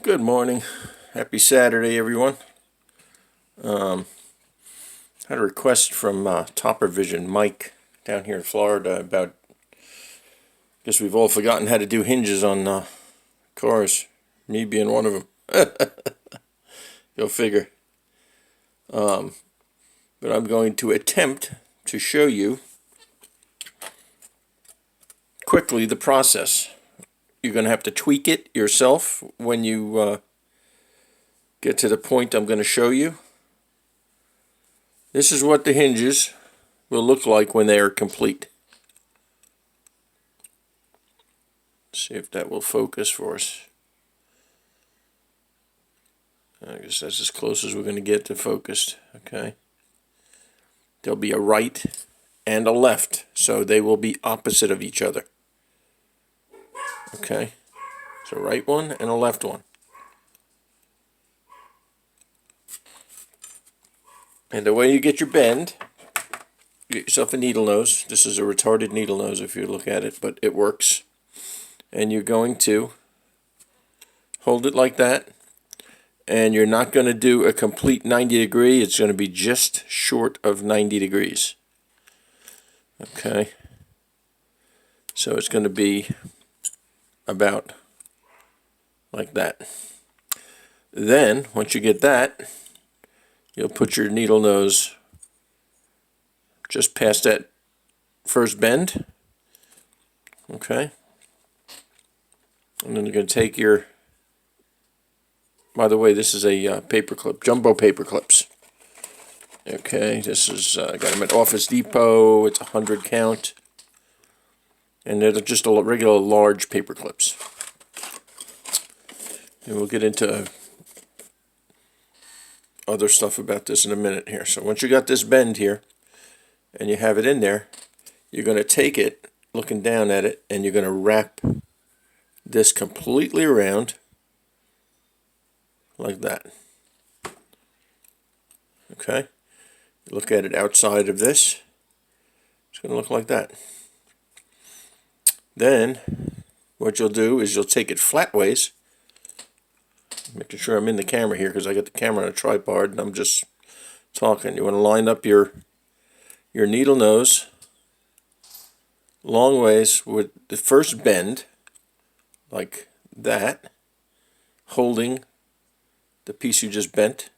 Good morning. Happy Saturday, everyone. Had a request from Topper Vision Mike down here in Florida about, guess we've all forgotten how to do hinges on cars, me being one of them. Go figure. But I'm going to attempt to show you quickly the process. You're going to have to tweak it yourself when you get to the point I'm going to show you. This is what the hinges will look like when they are complete. See if that will focus for us. I guess that's as close as we're going to get to focused. Okay. There'll be a right and a left, so they will be opposite of each other. Okay. So a right one and a left one. And the way you get your bend, you get yourself a needle nose. This is a retarded needle nose if you look at it, but it works. And you're going to hold it like that. And you're not going to do a complete 90 degree. It's going to be just short of 90 degrees. Okay. So it's going to be about like that. Then, once you get that, you'll put your needle nose just past that first bend. Okay. And then you're going to take your, by the way, this is a paper clip, jumbo paper clips. Okay, this is, I got them at Office Depot. It's 100 count. And they're just a regular large paper clips. And we'll get into other stuff about this in a minute here. So once you got this bend here, and you have it in there, you're going to take it, looking down at it, and you're going to wrap this completely around like that. Okay? Look at it outside of this. It's going to look like that. Then, what you'll do is you'll take it flatways. Making sure I'm in the camera here because I got the camera on a tripod and I'm just talking. You want to line up your needle nose long ways with the first bend, like that, holding the piece you just bent,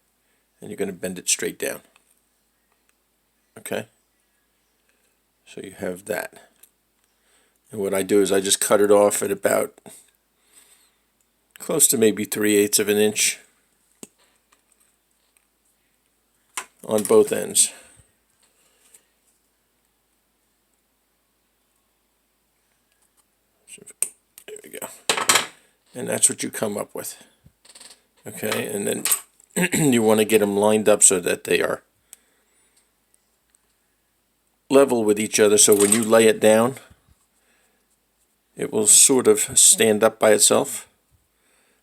and you're going to bend it straight down. Okay? So you have that. And what I do is I just cut it off at about close to maybe 3/8 of an inch on both ends. There we go. And that's what you come up with. Okay, and then you want to get them lined up so that they are level with each other, so when you lay it down, it will sort of stand up by itself,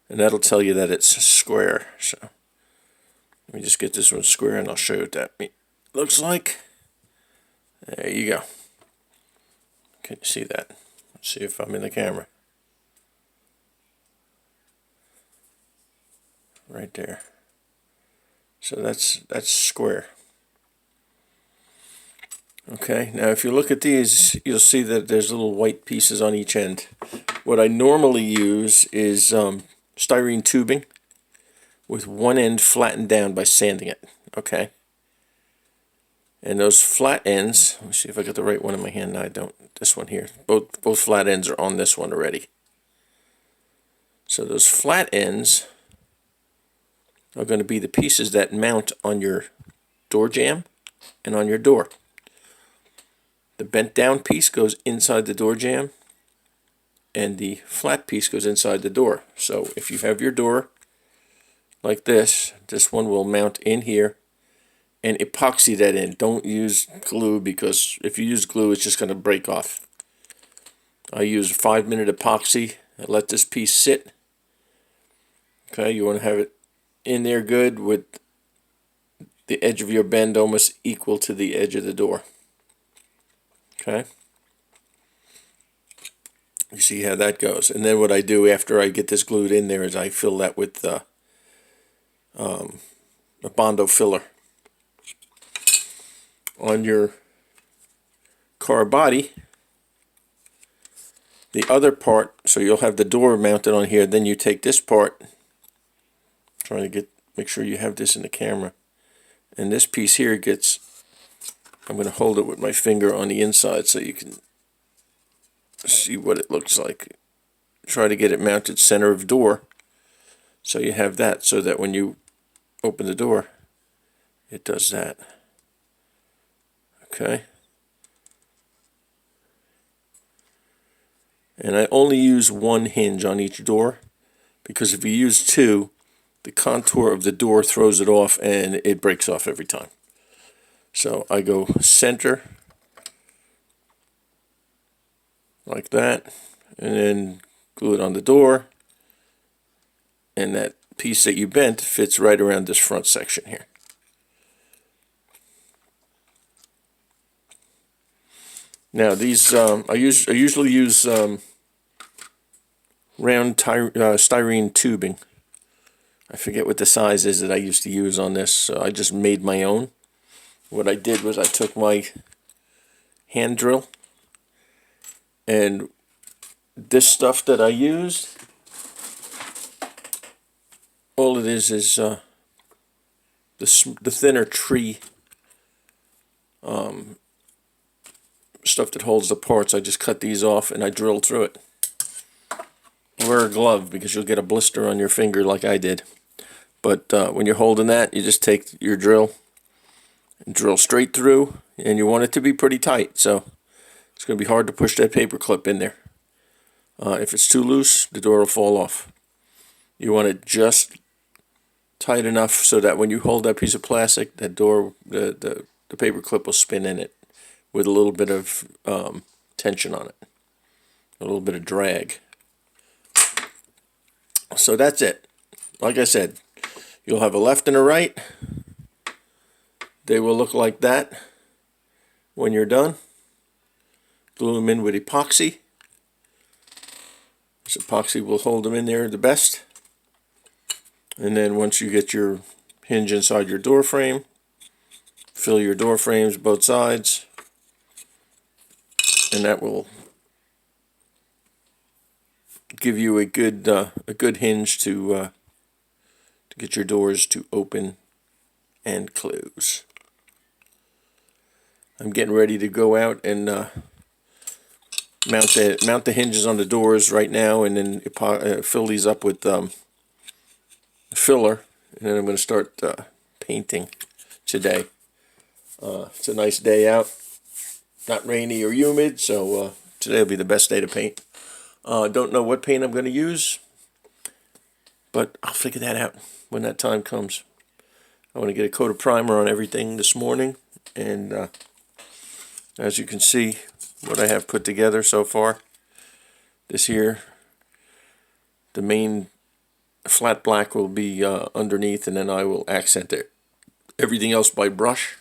and that'll tell you that it's square. So let me just get this one square and I'll show you what that looks like. There you go. Can you see that? Let's see if I'm in the camera. Right there. So that's square. Okay, now if you look at these, you'll see that there's little white pieces on each end. What I normally use is styrene tubing with one end flattened down by sanding it. Okay, and those flat ends, let me see if I got the right one in my hand. No, I don't. This one here, both flat ends are on this one already. So those flat ends are going to be the pieces that mount on your door jamb and on your door. The bent down piece goes inside the door jamb, and the flat piece goes inside the door. So if you have your door like this one will mount in here, and epoxy that in. Don't use glue, because if you use glue, it's just going to break off. I use 5-minute epoxy and let this piece sit. Okay, you want to have it in there good with the edge of your bend almost equal to the edge of the door. Okay. You see how that goes. And then what I do after I get this glued in there is I fill that with a Bondo filler. On your car body, the other part, so you'll have the door mounted on here, then you take this part, trying to make sure you have this in the camera, and this piece here gets, I'm going to hold it with my finger on the inside so you can see what it looks like. Try to get it mounted center of door, so you have that, so that when you open the door, it does that. Okay. And I only use one hinge on each door, because if you use two, the contour of the door throws it off and it breaks off every time. So I go center, like that, and then glue it on the door, and that piece that you bent fits right around this front section here. Now these, I usually use round styrene tubing. I forget what the size is that I used to use on this, so I just made my own. What I did was I took my hand drill, and this stuff that I used, all it is the thinner tree stuff that holds the parts. I just cut these off and I drilled through it. Wear a glove because you'll get a blister on your finger like I did. But when you're holding that, you just take your drill and drill straight through, and you want it to be pretty tight, so it's going to be hard to push that paper clip in there. If it's too loose, the door will fall off. You want it just tight enough so that when you hold that piece of plastic, that door, the paper clip will spin in it with a little bit of tension on it, a little bit of drag. So that's it. Like I said, you'll have a left and a right. They will look like that when you're done. Glue them in with epoxy. This epoxy will hold them in there the best. And then once you get your hinge inside your door frame, fill your door frames both sides, and that will give you a good hinge to get your doors to open and close. I'm getting ready to go out and mount the hinges on the doors right now, and then fill these up with filler, and then I'm going to start painting today. It's a nice day out, not rainy or humid, so today will be the best day to paint. Don't know what paint I'm going to use, but I'll figure that out when that time comes. I want to get a coat of primer on everything this morning, and as you can see what I have put together so far, this here, the main flat black will be underneath, and then I will accent it. Everything else by brush.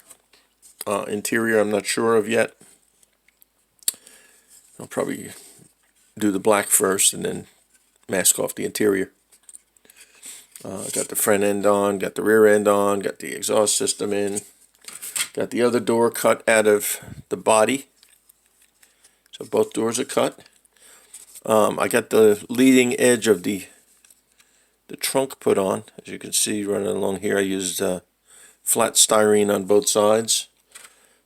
Interior I'm not sure of yet. I'll probably do the black first and then mask off the interior. Got the front end on, got the rear end on, got the exhaust system in, got the other door cut out of the body, so both doors are cut. I got the leading edge of the trunk put on. As you can see running along here, I used flat styrene on both sides,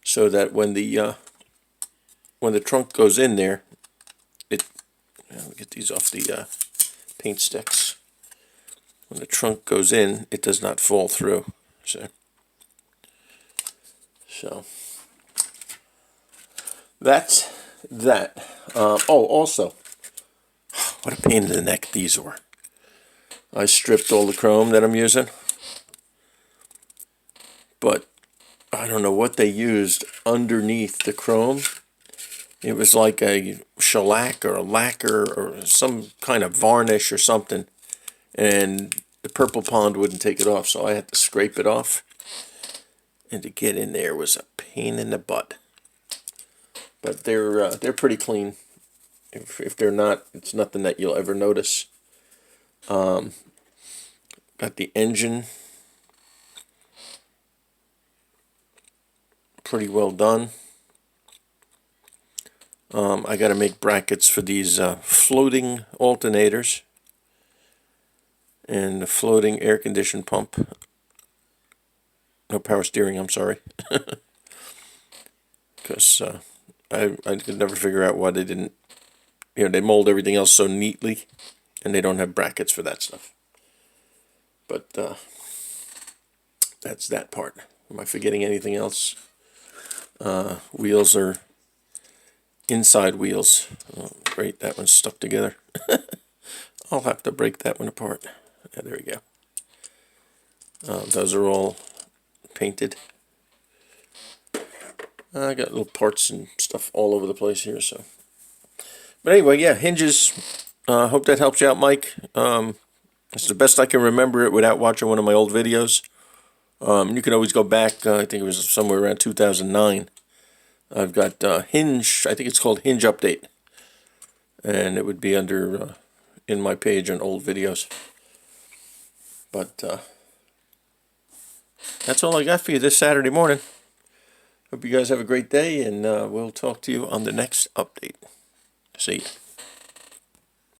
so that when the trunk goes in there, let me get these off the paint sticks. When the trunk goes in, it does not fall through. So that's that. Oh, also, what a pain in the neck these were. I stripped all the chrome that I'm using, but I don't know what they used underneath the chrome. It was like a shellac or a lacquer or some kind of varnish or something, and the purple pond wouldn't take it off, so I had to scrape it off, and to get in there was a pain in the butt. But they're pretty clean. If they're not, it's nothing that you'll ever notice. Got the engine pretty well done. I got to make brackets for these floating alternators and the floating air conditioned pump. No, power steering, I'm sorry. Because I could never figure out why they didn't, they mold everything else so neatly and they don't have brackets for that stuff. But that's that part. Am I forgetting anything else? Wheels are inside wheels. Oh, great, that one's stuck together. I'll have to break that one apart. Yeah, there we go. Those are all painted. I got little parts and stuff all over the place here. So, but anyway, yeah, hinges. Hope that helps you out, Mike. It's the best I can remember it without watching one of my old videos. You can always go back. I think it was somewhere around 2009. I've got Hinge. I think it's called Hinge Update, and it would be under in my page on old videos. But that's all I got for you this Saturday morning. Hope you guys have a great day, and we'll talk to you on the next update. See ya.